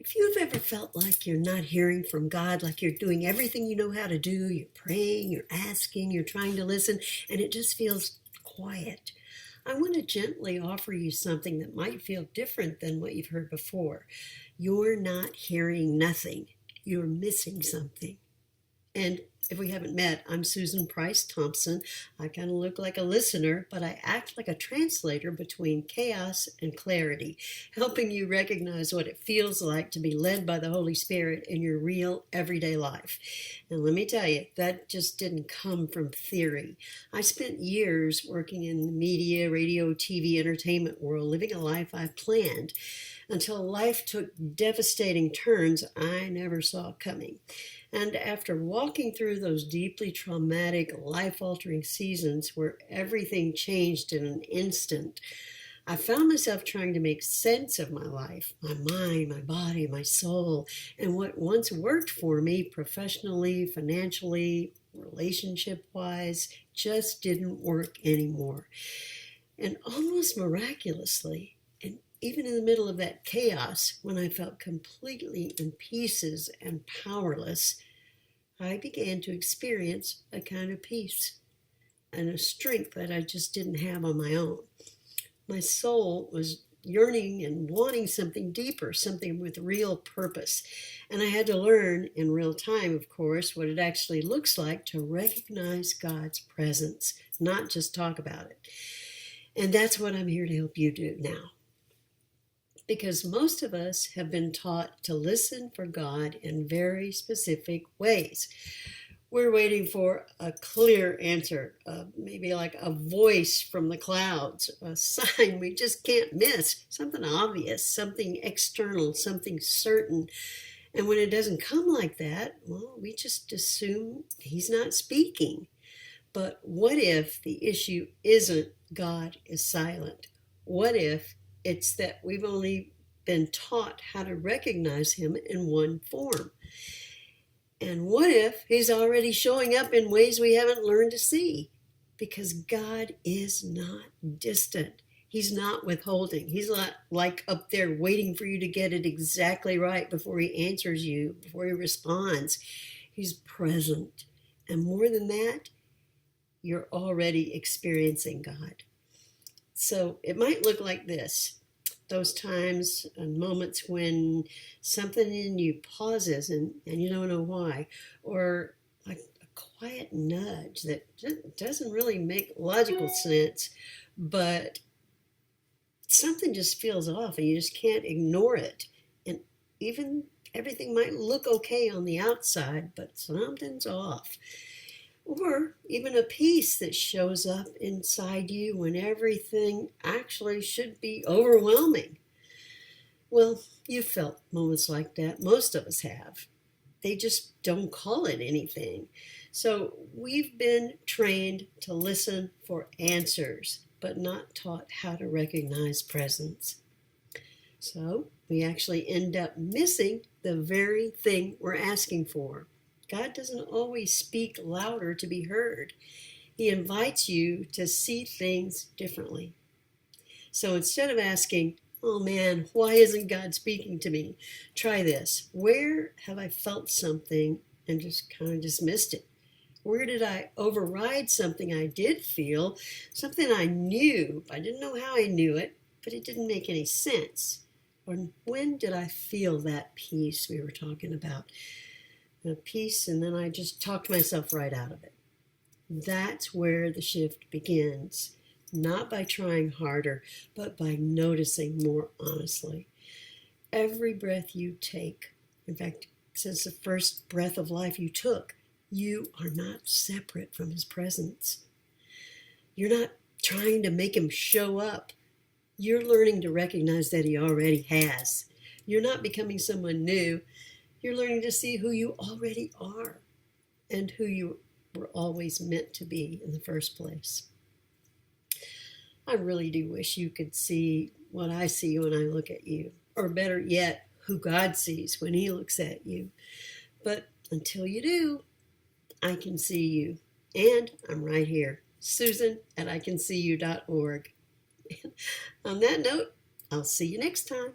If you've ever felt like you're not hearing from God, like you're doing everything you know how to do, you're praying, you're asking, you're trying to listen, and it just feels quiet, I want to gently offer you something that might feel different than what you've heard before. You're not hearing nothing, you're missing something. And if we haven't met, I'm Susan Price Thompson. I kind of look like a listener, but I act like a translator between chaos and clarity, helping you recognize what it feels like to be led by the Holy Spirit in your real everyday life. And let me tell you, that just didn't come from theory. I spent years working in the media, radio, TV, entertainment world, living a life I planned until life took devastating turns I never saw coming. And after walking through those deeply traumatic, life-altering seasons where everything changed in an instant, I found myself trying to make sense of my life, my mind, my body, my soul, and what once worked for me professionally, financially, relationship-wise, just didn't work anymore. And almost miraculously, and even in the middle of that chaos, when I felt completely in pieces and powerless, I began to experience a kind of peace and a strength that I just didn't have on my own. My soul was yearning and wanting something deeper, something with real purpose. And I had to learn in real time, of course, what it actually looks like to recognize God's presence, not just talk about it. And that's what I'm here to help you do now. Because most of us have been taught to listen for God in very specific ways. We're waiting for a clear answer, maybe like a voice from the clouds, a sign we just can't miss, something obvious, something external, something certain. And when it doesn't come like that, well, we just assume he's not speaking. But what if the issue isn't God is silent? What if it's that we've only been taught how to recognize him in one form? And what if he's already showing up in ways we haven't learned to see? Because God is not distant. He's not withholding. He's not like up there waiting for you to get it exactly right before he answers you, before he responds. He's present. And more than that, you're already experiencing God. So it might look like this. Those times and moments when something in you pauses and you don't know why, or like a quiet nudge that doesn't really make logical sense, but something just feels off and you just can't ignore it. And even everything might look okay on the outside, but something's off. Or even a peace that shows up inside you when everything actually should be overwhelming. Well, you've felt moments like that. Most of us have. They just don't call it anything. So we've been trained to listen for answers, but not taught how to recognize presence. So we actually end up missing the very thing we're asking for. God doesn't always speak louder to be heard. He invites you to see things differently. So instead of asking, oh man, why isn't God speaking to me? Try this. Where have I felt something and just kind of dismissed it? Where did I override something I did feel, something I knew? I didn't know how I knew it, but it didn't make any sense. Or when did I feel that peace we were talking about? A peace, and then I just talked myself right out of it. That's where the shift begins, not by trying harder, but by noticing more honestly. Every breath you take, in fact, since the first breath of life you took, you are not separate from his presence. You're not trying to make him show up. You're learning to recognize that he already has. You're not becoming someone new. You're learning to see who you already are and who you were always meant to be in the first place. I really do wish you could see what I see when I look at you, or better yet, who God sees when he looks at you. But until you do, I can see you, and I'm right here, Susan at icanseeyou.org. On that note, I'll see you next time.